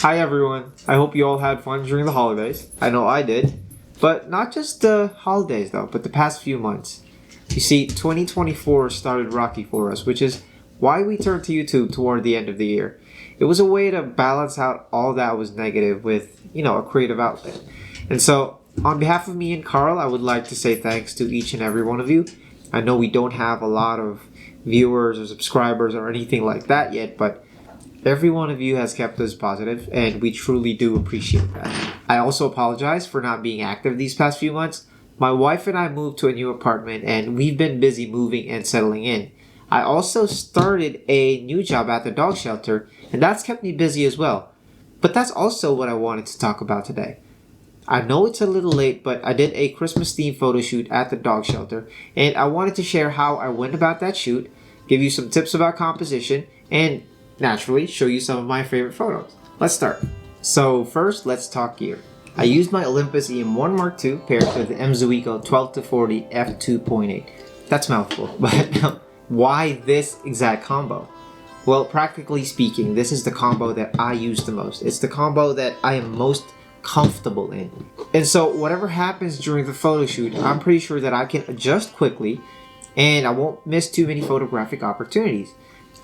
Hi everyone, I hope you all had fun during the holidays. I know I did. But not just the holidays though, but the past few months. You see, 2024 started rocky for us, which is why we turned to YouTube toward the end of the year. It was a way to balance out all that was negative with, a creative outlet. And so, on behalf of me and Carl, I would like to say thanks to each and every one of you. I know we don't have a lot of viewers or subscribers or anything like that yet, but every one of you has kept us positive, and we truly do appreciate that. I also apologize for not being active these past few months. My wife and I moved to a new apartment, and we've been busy moving and settling in. I also started a new job at the dog shelter, and that's kept me busy as well. But that's also what I wanted to talk about today. I know it's a little late, but I did a Christmas-themed photo shoot at the dog shelter, and I wanted to share how I went about that shoot, give you some tips about composition, and naturally show you some of my favorite photos. Let's start. So first, let's talk gear. I used my Olympus E-M1 Mark II paired with the Mzuiko 12-40 f2.8. That's mouthful, but why this exact combo? Well, practically speaking, this is the combo that I use the most. It's the combo that I am most comfortable in. And so whatever happens during the photo shoot, I'm pretty sure that I can adjust quickly and I won't miss too many photographic opportunities.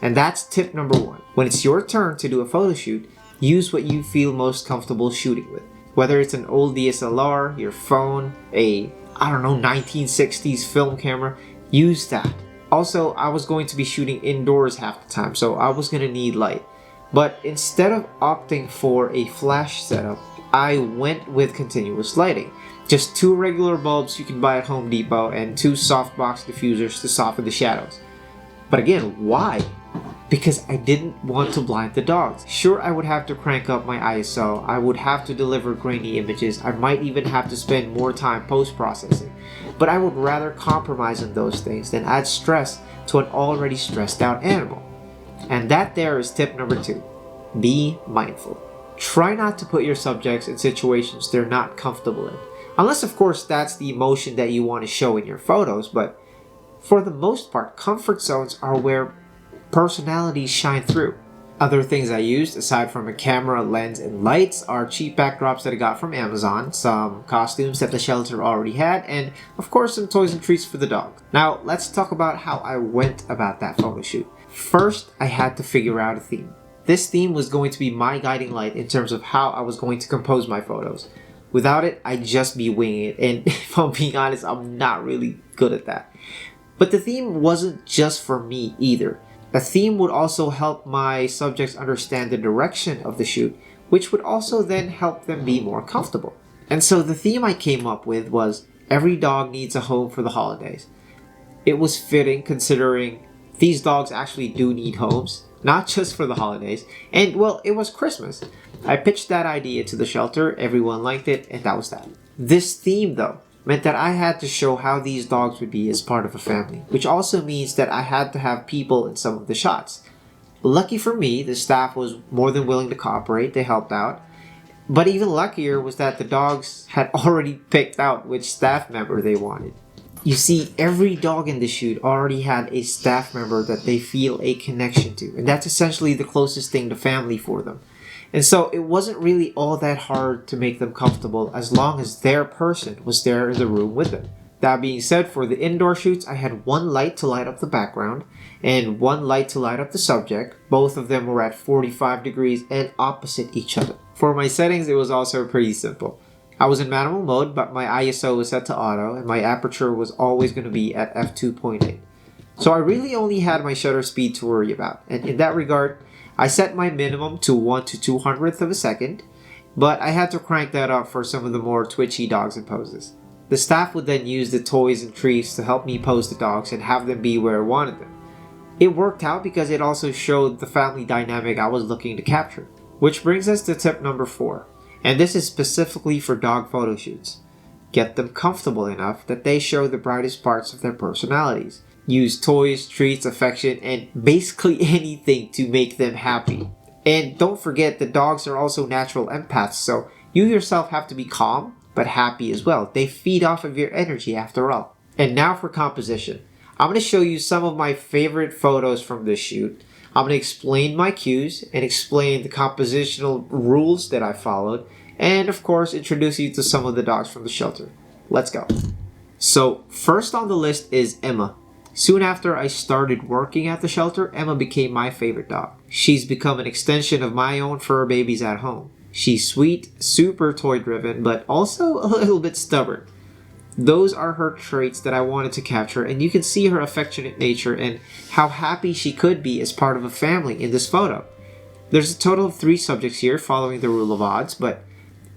And that's tip number one. When it's your turn to do a photo shoot, use what you feel most comfortable shooting with. Whether it's an old DSLR, your phone, a 1960s film camera, use that. Also, I was going to be shooting indoors half the time, so I was going to need light. But instead of opting for a flash setup, I went with continuous lighting. Just 2 regular bulbs you can buy at Home Depot and 2 softbox diffusers to soften the shadows. But again, why? Because I didn't want to blind the dogs. Sure, I would have to crank up my ISO, I would have to deliver grainy images, I might even have to spend more time post-processing. But I would rather compromise on those things than add stress to an already stressed out animal. And that there is tip number 2. Be mindful. Try not to put your subjects in situations they're not comfortable in. Unless of course that's the emotion that you want to show in your photos, but for the most part, comfort zones are where personalities shine through. Other things I used, aside from a camera, lens, and lights, are cheap backdrops that I got from Amazon, some costumes that the shelter already had, and of course some toys and treats for the dog. Now let's talk about how I went about that photo shoot. First, I had to figure out a theme. This theme was going to be my guiding light in terms of how I was going to compose my photos. Without it, I'd just be winging it, and if I'm being honest, I'm not really good at that. But the theme wasn't just for me either. The theme would also help my subjects understand the direction of the shoot, which would also then help them be more comfortable. And so the theme I came up with was every dog needs a home for the holidays. It was fitting considering these dogs actually do need homes, not just for the holidays. And well, it was Christmas. I pitched that idea to the shelter, everyone liked it, and that was that. This theme though meant that I had to show how these dogs would be as part of a family, which also means that I had to have people in some of the shots. Lucky for me, the staff was more than willing to cooperate, they helped out. But even luckier was that the dogs had already picked out which staff member they wanted. You see, every dog in the shoot already had a staff member that they feel a connection to, and that's essentially the closest thing to family for them. And so it wasn't really all that hard to make them comfortable as long as their person was there in the room with them. That being said, for the indoor shoots, I had 1 light to light up the background and 1 light to light up the subject. Both of them were at 45 degrees and opposite each other. For my settings, it was also pretty simple. I was in manual mode, but my ISO was set to auto and my aperture was always going to be at f2.8. So I really only had my shutter speed to worry about, and in that regard, I set my minimum to 1 to 200th of a second, but I had to crank that up for some of the more twitchy dogs and poses. The staff would then use the toys and treats to help me pose the dogs and have them be where I wanted them. It worked out because it also showed the family dynamic I was looking to capture. Which brings us to tip number 4, and this is specifically for dog photo shoots. Get them comfortable enough that they show the brightest parts of their personalities. Use toys, treats, affection, and basically anything to make them happy. And don't forget that dogs are also natural empaths, so you yourself have to be calm, but happy as well. They feed off of your energy after all. And now for composition. I'm going to show you some of my favorite photos from this shoot. I'm going to explain my cues and explain the compositional rules that I followed, and of course introduce you to some of the dogs from the shelter. Let's go. So first on the list is Emma. Soon after I started working at the shelter, Emma became my favorite dog. She's become an extension of my own fur babies at home. She's sweet, super toy driven, but also a little bit stubborn. Those are her traits that I wanted to capture, and you can see her affectionate nature and how happy she could be as part of a family in this photo. There's a total of 3 subjects here following the rule of odds, but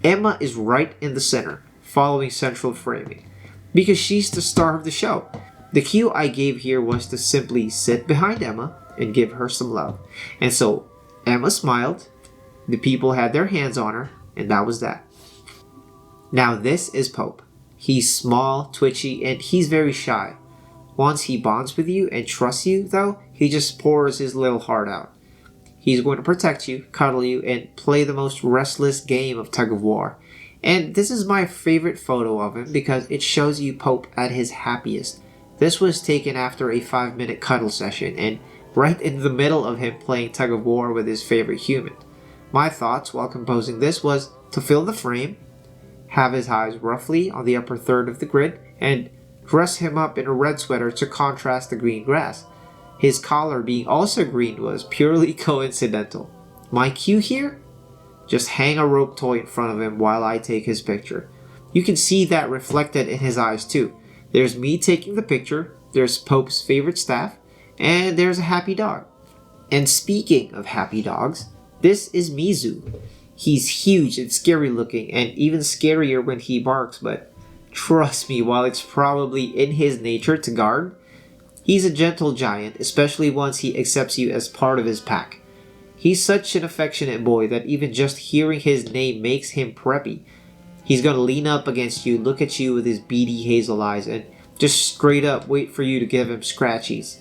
Emma is right in the center, following central framing, because she's the star of the show. The cue I gave here was to simply sit behind Emma and give her some love. And so Emma smiled, the people had their hands on her, and that was that. Now this is Pope. He's small, twitchy, and he's very shy. Once he bonds with you and trusts you, though, he just pours his little heart out. He's going to protect you, cuddle you, and play the most restless game of tug of war. And this is my favorite photo of him because it shows you Pope at his happiest. This was taken after a 5-minute cuddle session and right in the middle of him playing tug of war with his favorite human. My thoughts while composing this was to fill the frame, have his eyes roughly on the upper third of the grid, and dress him up in a red sweater to contrast the green grass. His collar being also green was purely coincidental. My cue here? Just hang a rope toy in front of him while I take his picture. You can see that reflected in his eyes too. There's me taking the picture, there's Pope's favorite staff, and there's a happy dog. And speaking of happy dogs, this is Mizu. He's huge and scary looking, and even scarier when he barks, but trust me, while it's probably in his nature to guard, he's a gentle giant, especially once he accepts you as part of his pack. He's such an affectionate boy that even just hearing his name makes him preppy. He's gonna lean up against you, look at you with his beady hazel eyes, and just straight up wait for you to give him scratchies.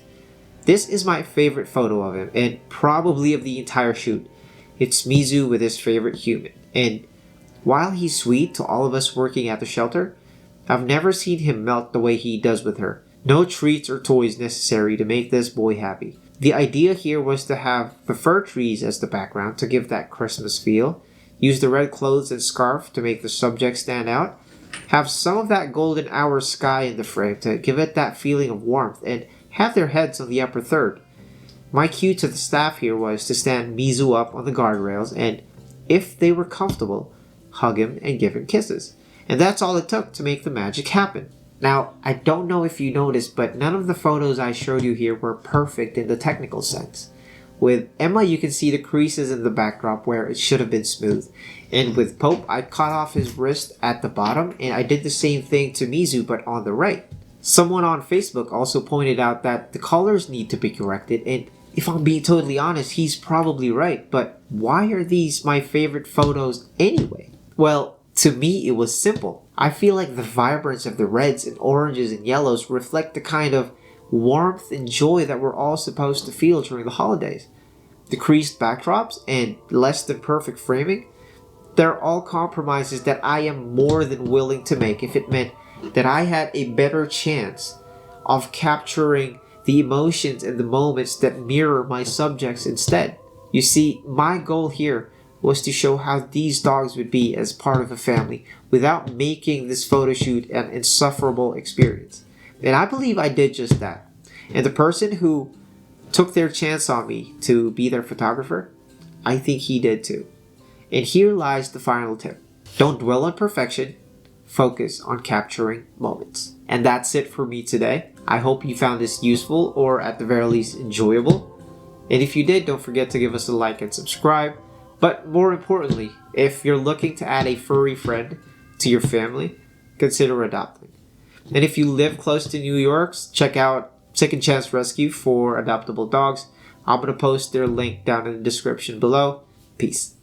This is my favorite photo of him, and probably of the entire shoot. It's Mizu with his favorite human, and while he's sweet to all of us working at the shelter, I've never seen him melt the way he does with her. No treats or toys necessary to make this boy happy. The idea here was to have the fir trees as the background to give that Christmas feel, use the red clothes and scarf to make the subject stand out, have some of that golden hour sky in the frame to give it that feeling of warmth, and have their heads on the upper third. My cue to the staff here was to stand Mizu up on the guardrails and, if they were comfortable, hug him and give him kisses. And that's all it took to make the magic happen. Now, I don't know if you noticed, but none of the photos I showed you here were perfect in the technical sense. With Emma, you can see the creases in the backdrop where it should have been smooth. And with Pope, I cut off his wrist at the bottom, and I did the same thing to Mizu but on the right. Someone on Facebook also pointed out that the colors need to be corrected, and if I'm being totally honest, he's probably right, but why are these my favorite photos anyway? Well, to me it was simple. I feel like the vibrance of the reds and oranges and yellows reflect the kind of warmth and joy that we're all supposed to feel during the holidays. The creased backdrops and less than perfect framing, they're all compromises that I am more than willing to make if it meant that I had a better chance of capturing the emotions and the moments that mirror my subjects instead. You see, my goal here was to show how these dogs would be as part of a family without making this photo shoot an insufferable experience. And I believe I did just that. And the person who took their chance on me to be their photographer, I think he did too. And here lies the final tip. Don't dwell on perfection, focus on capturing moments. And that's it for me today. I hope you found this useful or at the very least enjoyable. And if you did, don't forget to give us a like and subscribe. But more importantly, if you're looking to add a furry friend to your family, consider adopting. And if you live close to New York, check out Second Chance Rescue for adoptable dogs. I'm going to post their link down in the description below. Peace.